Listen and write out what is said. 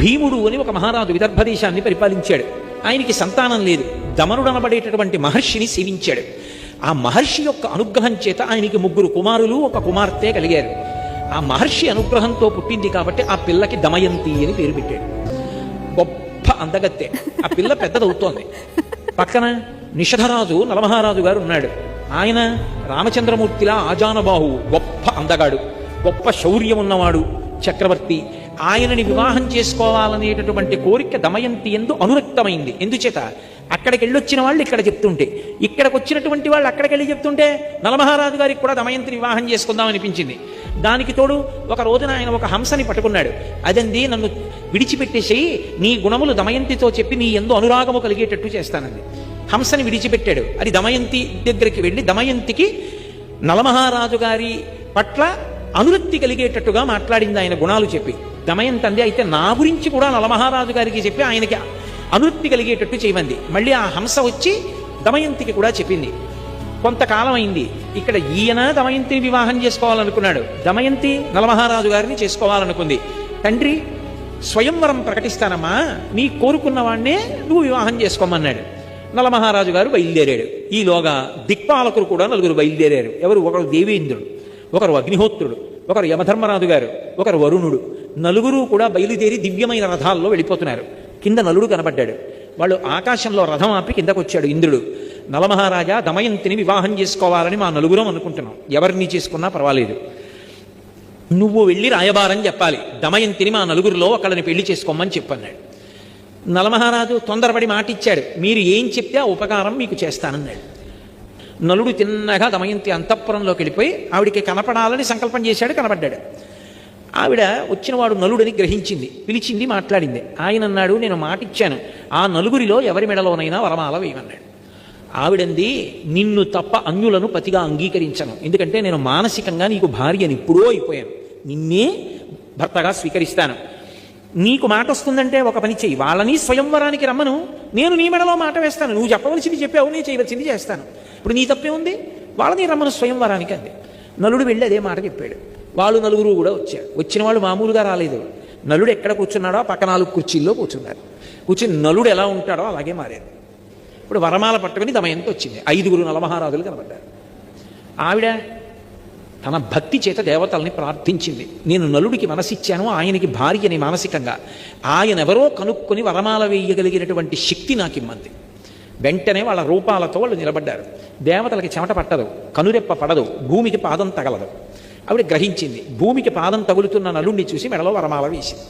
భీముడు అని ఒక మహారాజు విదర్భ దేశాన్ని పరిపాలించాడు. ఆయనకి సంతానం లేదు. దమనుడు అనబడేటటువంటి మహర్షిని సేవించాడు. ఆ మహర్షి యొక్క అనుగ్రహం చేత ఆయనకి 3 కుమారులు 1 కుమార్తె కలిగారు. ఆ మహర్షి అనుగ్రహంతో పుట్టింది కాబట్టి ఆ పిల్లకి దమయంతి అని పేరు పెట్టాడు. గొప్ప అందగత్తె. ఆ పిల్ల పెద్దదవుతోంది. పక్కన నిషధరాజు నలమహారాజు గారు ఉన్నాడు. ఆయన రామచంద్రమూర్తిలా ఆజానబాహు, గొప్ప అందగాడు, గొప్ప శౌర్యం ఉన్నవాడు, చక్రవర్తి. ఆయనని వివాహం చేసుకోవాలనేటటువంటి కోరిక దమయంతి యందు అనురక్తమైంది. ఎందుచేత అక్కడికి వెళ్ళొచ్చిన వాళ్ళు ఇక్కడ చెప్తుంటే, ఇక్కడికి వచ్చినటువంటి వాళ్ళు అక్కడికి వెళ్ళి చెప్తుంటే నలమహారాజు గారికి కూడా దమయంతిని వివాహం చేసుకుందాం అనిపించింది. దానికి తోడు ఒక రోజున ఆయన ఒక హంసని పట్టుకున్నాడు. అదండి, నన్ను విడిచిపెట్టేసేయి, నీ గుణములు దమయంతితో చెప్పి నీ ఎందు అనురాగము కలిగేటట్టు చేస్తానంది. హంసని విడిచిపెట్టాడు. అది దమయంతి దగ్గరికి వెళ్ళి దమయంతికి నలమహారాజు గారి పట్ల అనురక్తి కలిగేటట్టుగా మాట్లాడింది ఆయన గుణాలు చెప్పి. దమయంతి అంది, అయితే నా గురించి కూడా నలమహారాజు గారికి చెప్పి ఆయనకి అనురక్తి కలిగేటట్టు చేయమంది. మళ్ళీ ఆ హంస వచ్చి దమయంతికి కూడా చెప్పింది. కొంతకాలం అయింది. ఇక్కడ ఈయన దమయంతిని వివాహం చేసుకోవాలనుకున్నాడు, దమయంతి నలమహారాజు గారిని చేసుకోవాలనుకుంది. తండ్రి స్వయంవరం ప్రకటిస్తానమ్మా, నీ కోరుకున్న వాడినే నువ్వు వివాహం చేసుకోమన్నాడు. నలమహారాజు గారు బయలుదేరాడు. ఈలోగా దిక్పాలకులు కూడా 4 బయలుదేరారు. ఎవరు? ఒకరు దేవేంద్రుడు, ఒకరు అగ్నిహోత్రుడు, ఒకరు యమధర్మరాజు గారు, ఒకరు వరుణుడు. 4 కూడా బయలుదేరి దివ్యమైన రథాల్లో వెళ్ళిపోతున్నారు. కింద నలుడు కనబడ్డాడు. వాళ్ళు ఆకాశంలో రథం ఆపి కిందకు వచ్చాడు ఇంద్రుడు. నలమహారాజా, దమయంతిని వివాహం చేసుకోవాలని మా 4 అనుకుంటున్నాం. ఎవరిని చేసుకున్నా పర్వాలేదు, నువ్వు వెళ్ళి రాయబారం చెప్పాలి, దమయంతిని మా 4లో ఒకళ్ళని పెళ్లి చేసుకోమని చెప్పన్నాడు. నలమహారాజు తొందరపడి మాట ఇచ్చాడు. మీరు ఏం చెప్తే ఆ ఉపకారం మీకు చేస్తానన్నాడు. నలుడు తిన్నగా దమయంతి అంతఃపురంలోకి వెళ్ళిపోయి ఆవిడికి కనపడాలని సంకల్పం చేశాడు. కనపడ్డాడు. ఆవిడ వచ్చినవాడు నలుడని గ్రహించింది, పిలిచింది, మాట్లాడింది. ఆయన అన్నాడు, నేను మాట ఇచ్చాను, ఆ 4లో ఎవరి మెడలోనైనా వరమాల వేయమన్నాడు. ఆవిడంది, నిన్ను తప్ప అన్యులను పతిగా అంగీకరించను, ఎందుకంటే నేను మానసికంగా నీకు భార్యని ఎప్పుడో అయిపోయాను, నిన్నే భర్తగా స్వీకరిస్తాను. నీకు మాట వస్తుందంటే ఒక పని చెయ్యి, వాళ్ళని స్వయంవరానికి రమ్మను, నేను నీ మెడలో మాట వేస్తాను, నువ్వు చెప్పవలసింది చెప్పావు, నేను చేయవలసింది చేస్తాను, ఇప్పుడు నీ తప్పే ఉంది, వాళ్ళని రమ్మను స్వయంవరానికి అంది. నలుడు వెళ్ళి అదే మాట చెప్పాడు. వాళ్ళు 4 కూడా వచ్చారు. వచ్చిన వాళ్ళు మామూలుగా రాలేదు. నలుడు ఎక్కడ కూర్చున్నాడో పక్క 4 కుర్చీల్లో కూర్చున్నారు. కూర్చుని నలుడు ఎలా ఉంటాడో అలాగే మారారు. ఇప్పుడు వరమాల పట్టుకుని దమయంతి వచ్చింది. 5 నలమహారాజులు కనబడ్డారు. ఆవిడ తన భక్తి చేత దేవతల్ని ప్రార్థించింది. నేను నలుడికి మనసిచ్చాను, ఆయనకి భార్యని మానసికంగా, ఆయన ఎవరో కనుక్కొని వరమాల వేయగలిగినటువంటి శక్తి నాకు ఇమ్మంది. వెంటనే వాళ్ళ రూపాలతో వాళ్ళు నిలబడ్డారు. దేవతలకి చెమట పట్టదు, కనురెప్ప పడదు, భూమికి పాదం తగలదు. ఆవిడ గ్రహించింది. భూమికి పాదం తగులుతున్న నలుడిని చూసి మెడలో వరమాల వేసింది.